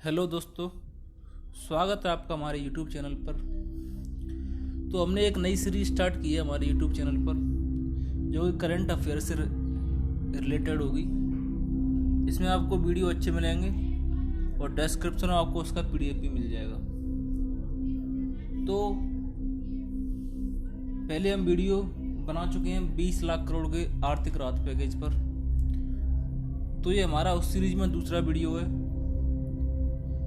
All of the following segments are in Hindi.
हेलो दोस्तों, स्वागत है आपका हमारे यूट्यूब चैनल पर। तो हमने एक नई सीरीज स्टार्ट की है हमारे यूट्यूब चैनल पर, जो कि करंट अफेयर से रिलेटेड होगी। इसमें आपको वीडियो अच्छे मिलेंगे और डिस्क्रिप्शन में आपको उसका पीडीएफ भी मिल जाएगा। तो पहले हम वीडियो बना चुके हैं 20 लाख करोड़ के आर्थिक राहत पैकेज पर। तो ये हमारा उस सीरीज में दूसरा वीडियो है,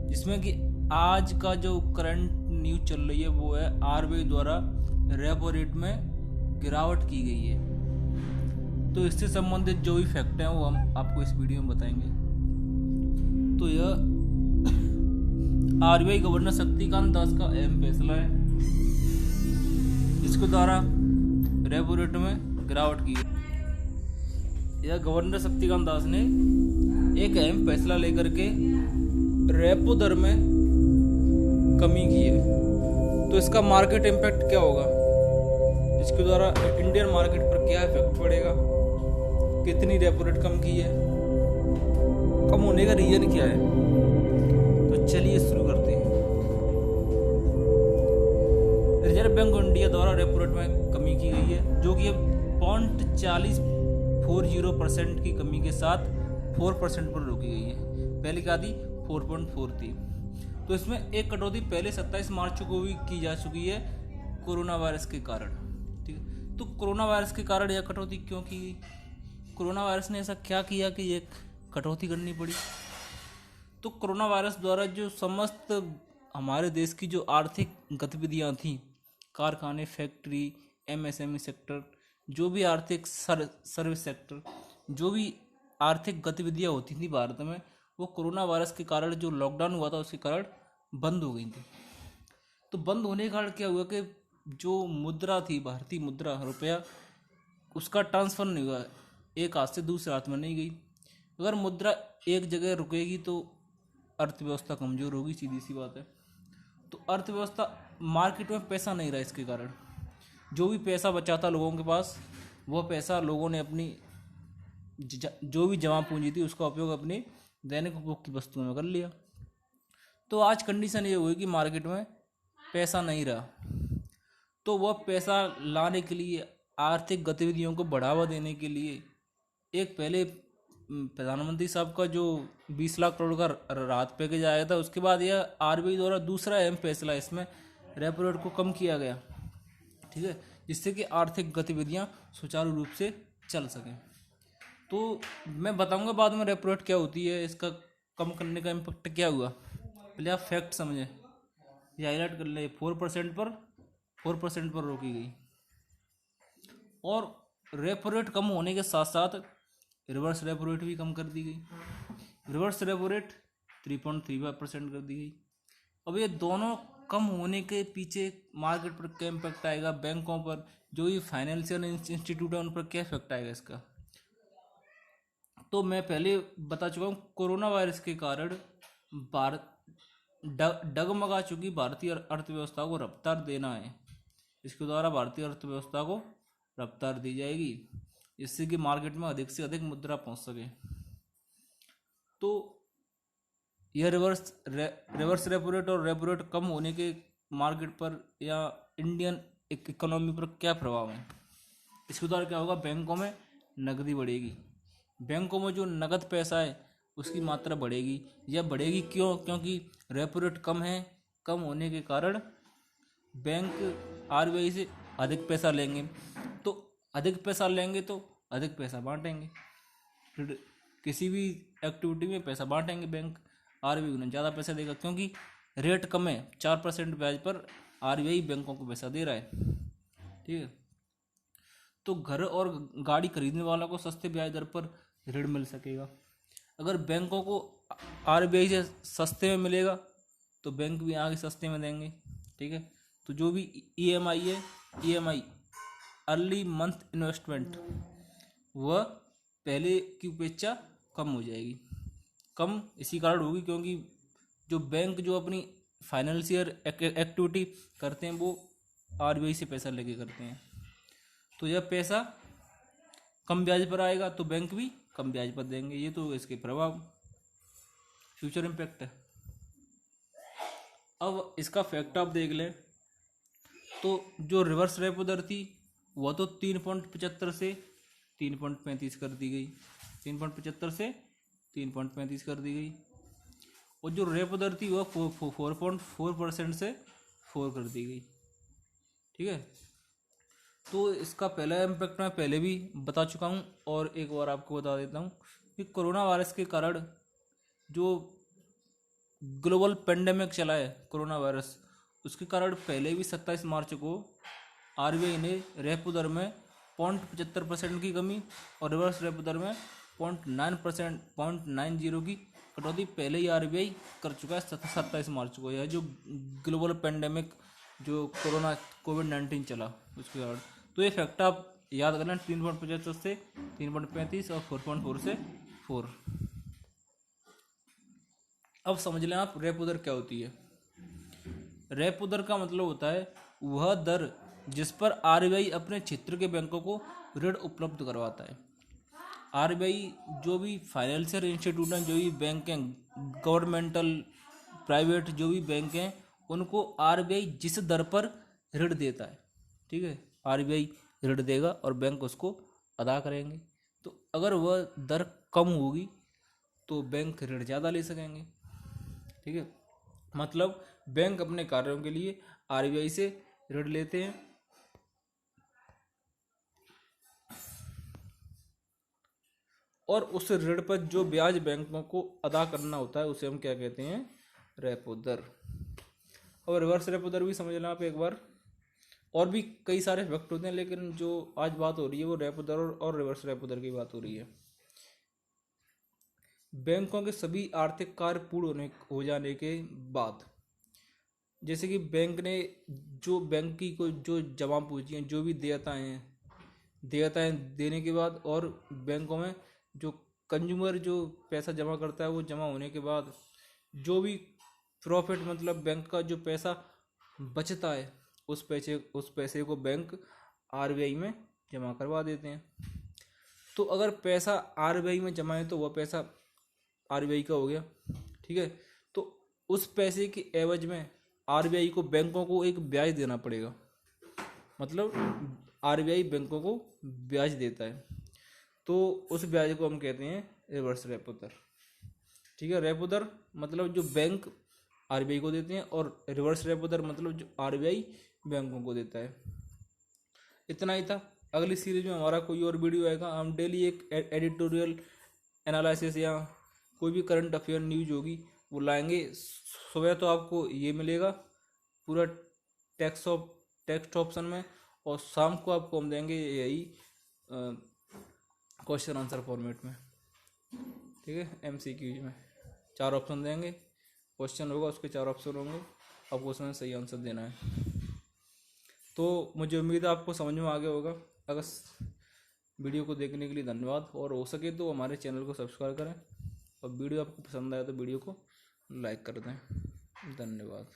जिसमें कि आज का जो करंट न्यूज चल रही है वो है आरबीआई द्वारा रेपो रेट में गिरावट की गई है। तो इससे संबंधित जो भी फैक्ट हैं वो हम आपको इस वीडियो में बताएंगे। तो यह आरबीआई गवर्नर शक्तिकांत दास का अहम फैसला है, जिसके द्वारा रेपो रेट में गिरावट की गई। यह गवर्नर शक्तिकांत दास ने एक अहम फैसला लेकर के रेपो दर में कमी की है। तो इसका मार्केट इम्पैक्ट क्या होगा, इसके द्वारा इंडियन मार्केट पर क्या इफेक्ट पड़ेगा, कितनी रेपो रेट कम की है, कम होने का रीजन क्या है। तो चलिए शुरू करते हैं। रिजर्व बैंक ऑफ इंडिया द्वारा रेपो रेट में कमी की गई है, जो कि 0.40% की कमी के साथ 4% पर रोकी गई है। पहले क्या थी, 4.4 थी। तो इसमें एक कटौती पहले 27 मार्च को भी की जा चुकी है कोरोना वायरस के कारण। ठीक है, तो कोरोना वायरस के कारण यह कटौती क्यों की गई, कोरोना वायरस ने ऐसा क्या किया कि ये कटौती करनी पड़ी। तो कोरोना वायरस द्वारा जो समस्त हमारे देश की जो आर्थिक गतिविधियां थी, कारखाने, फैक्ट्री, एमएसएमई सेक्टर, जो भी आर्थिक सर्विस सेक्टर, जो भी आर्थिक गतिविधियां होती थी भारत में, वो कोरोना वायरस के कारण जो लॉकडाउन हुआ था उसके कारण बंद हो गई थी। तो बंद होने के कारण क्या हुआ कि जो मुद्रा थी, भारतीय मुद्रा, रुपया, उसका ट्रांसफर नहीं हुआ, एक हाथ से दूसरे हाथ में नहीं गई। अगर मुद्रा एक जगह रुकेगी तो अर्थव्यवस्था कमज़ोर होगी, सीधी सी बात है। तो अर्थव्यवस्था, मार्केट में पैसा नहीं रहा, इसके कारण जो भी पैसा बचा था लोगों के पास, वह पैसा लोगों ने अपनी जो भी जमा पूंजी थी उसका उपयोग अपनी दैनिक उपभोग की वस्तुओं में कर लिया। तो आज कंडीशन ये हुई कि मार्केट में पैसा नहीं रहा। तो वह पैसा लाने के लिए, आर्थिक गतिविधियों को बढ़ावा देने के लिए, एक पहले प्रधानमंत्री साहब का जो 20 लाख करोड़ का राहत पैकेज आया था, उसके बाद यह आरबीआई द्वारा दूसरा अहम फैसला, इसमें रेपो रेट को कम किया गया। ठीक है, जिससे कि आर्थिक गतिविधियां सुचारू रूप से चल सकें। तो मैं बताऊंगा बाद में रेपो रेट क्या होती है, इसका कम करने का इम्पैक्ट क्या हुआ। पहले आप फैक्ट समझें, ये हाईलाइट कर ले। 4% पर रोकी गई, और रेपो रेट कम होने के साथ साथ रिवर्स रेपो रेट भी कम कर दी गई। रिवर्स रेपो रेट 3.35% कर दी गई। अब ये दोनों कम होने के पीछे मार्केट पर क्या इम्पैक्ट आएगा, बैंकों पर, जो ये फाइनेंशियल इंस्टीट्यूट है उन पर क्या इफेक्ट आएगा इसका। तो मैं पहले बता चुका हूँ, कोरोना वायरस के कारण भारत डगमगा चुकी भारतीय अर्थव्यवस्था को रफ्तार देना है। इसके द्वारा भारतीय अर्थव्यवस्था को रफ्तार दी जाएगी, जिससे कि मार्केट में अधिक से अधिक मुद्रा पहुंच सके। तो यह रिवर्स रेपो रेट और रेपो रेट कम होने के मार्केट पर या इंडियन इकोनॉमी पर क्या प्रभाव है। इसके द्वारा क्या होगा, बैंकों में नकदी बढ़ेगी। बैंकों में जो नगद पैसा है उसकी मात्रा बढ़ेगी। यह बढ़ेगी क्यों, क्योंकि रेपो रेट कम है। कम होने के कारण बैंक आरबीआई से अधिक पैसा लेंगे, तो अधिक पैसा लेंगे तो अधिक पैसा बांटेंगे। फिर किसी भी एक्टिविटी में पैसा बांटेंगे बैंक, आरबीआई उन्हें ज़्यादा पैसा देगा, क्योंकि रेट कम है। 4% ब्याज पर आरबीआई बैंकों को पैसा दे रहा है। ठीक है, तो घर और गाड़ी खरीदने वालों को सस्ते ब्याज दर पर ऋण मिल सकेगा। अगर बैंकों को आरबीआई से सस्ते में मिलेगा तो बैंक भी आगे सस्ते में देंगे। ठीक है, तो जो भी ईएमआई है, ईएमआई अर्ली मंथ इन्वेस्टमेंट, वह पहले की अपेक्षा कम हो जाएगी। कम इसी कारण होगी क्योंकि जो बैंक जो अपनी फाइनेंशियल एक्टिविटी करते हैं वो आरबीआई से पैसा लेके करते हैं। तो यह पैसा कम ब्याज पर आएगा तो बैंक भी कम ब्याज पर देंगे। ये तो इसके प्रभाव, फ्यूचर इम्पैक्ट है। अब इसका फैक्ट आप देख लें तो जो रिवर्स रेपो दर थी वह तो 3.75 से 3.35 कर दी गई, 3.75 से 3.35 कर दी गई। और जो रेपो दर थी वह 4.4% से 4 कर दी गई। ठीक है, तो इसका पहला इम्पैक्ट मैं पहले भी बता चुका हूँ और एक बार आपको बता देता हूँ कि कोरोना वायरस के कारण जो ग्लोबल पेंडेमिक चला है कोरोना वायरस, उसके कारण पहले भी 27 मार्च को आरबीआई ने रेपो दर में 0.75% की कमी और रिवर्स रेपो दर में 0.90 की कटौती पहले ही आरबीआई कर चुका है 27 मार्च को। यह जो ग्लोबल पेंडेमिक जो कोरोना कोविड-19 चला उसके कारण, तो ये फैक्ट आप याद करना, 3.75 से 3.35 और 4.4 से 4। अब समझ लें आप रेपो दर क्या होती है। रेपो दर का मतलब होता है वह दर जिस पर आरबीआई अपने क्षेत्र के बैंकों को ऋण उपलब्ध करवाता है। आरबीआई जो भी फाइनेंशियल इंस्टीट्यूट हैं, जो भी बैंक हैं, गवर्नमेंटल प्राइवेट जो भी बैंक हैं, उनको आरबीआई जिस दर पर ऋण देता है, ठीक है, आरबीआई ऋण देगा और बैंक उसको अदा करेंगे। तो अगर वह दर कम होगी तो बैंक ऋण ज़्यादा ले सकेंगे। ठीक है, मतलब बैंक अपने कार्यों के लिए आरबीआई से ऋण लेते हैं और उस ऋण पर जो ब्याज बैंकों को अदा करना होता है उसे हम क्या कहते हैं, रेपो दर। और रिवर्स रेपो दर भी समझ लें आप एक बार। और भी कई सारे फैक्ट होते हैं लेकिन जो आज बात हो रही है वो रेपो दर और रिवर्स रेपो दर की बात हो रही है। बैंकों के सभी आर्थिक कार्य पूर्ण हो जाने के बाद, जैसे कि बैंक ने जो बैंक की कोई जो जमा पूंजी हैं, जो भी देयताएं देने के बाद और बैंकों में जो कंज्यूमर जो पैसा जमा करता है वो जमा होने के बाद जो भी प्रॉफिट, मतलब बैंक का जो पैसा बचता है उस पैसे को बैंक आरबीआई में जमा करवा देते हैं। तो अगर पैसा आरबीआई में जमा है तो वह पैसा आरबीआई का हो गया। ठीक है, तो उस पैसे के एवज में आरबीआई को बैंकों को एक ब्याज देना पड़ेगा, मतलब आरबीआई बैंकों को ब्याज देता है, तो उस ब्याज को हम कहते हैं रिवर्स रेपो दर। ठीक है, रेपो दर मतलब जो बैंक आरबीआई को देते हैं और रिवर्स रेपो दर मतलब जो आरबीआई बैंकों को देता है। इतना ही था। अगली सीरीज में हमारा कोई और वीडियो आएगा, हम डेली एक एडिटोरियल एनालिसिस या कोई भी करंट अफेयर न्यूज होगी वो लाएंगे। सुबह तो आपको ये मिलेगा पूरा टेक्स्ट ऑप्शन में और शाम को आपको हम देंगे यही क्वेश्चन आंसर फॉर्मेट में। ठीक है, एमसीक्यूज में 4 ऑप्शन देंगे, क्वेश्चन होगा उसके 4 ऑप्शन होंगे, आपको उसमें सही आंसर देना है। तो मुझे उम्मीद है आपको समझ में आ गया होगा। अगर वीडियो को देखने के लिए धन्यवाद और हो सके तो हमारे चैनल को सब्सक्राइब करें और वीडियो आपको पसंद आया तो वीडियो को लाइक कर दें। धन्यवाद।